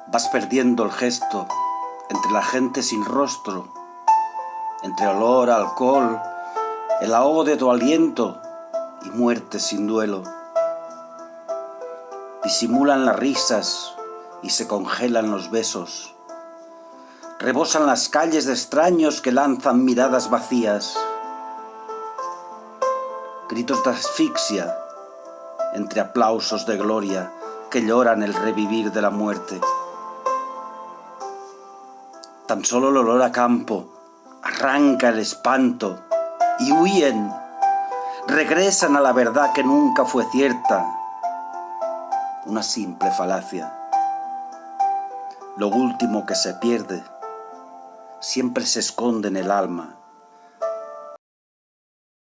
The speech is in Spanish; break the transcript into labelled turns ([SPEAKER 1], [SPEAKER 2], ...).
[SPEAKER 1] Vas perdiendo el gesto entre la gente sin rostro, entre olor a alcohol, el ahogo de tu aliento y muerte sin duelo. Disimulan las risas y se congelan los besos. Rebosan las calles de extraños que lanzan miradas vacías. Gritos de asfixia entre aplausos de gloria que lloran el revivir de la muerte. Tan solo el olor a campo arranca el espanto y huyen. Regresan a la verdad que nunca fue cierta, una simple falacia. Lo último que se pierde siempre se esconde en el alma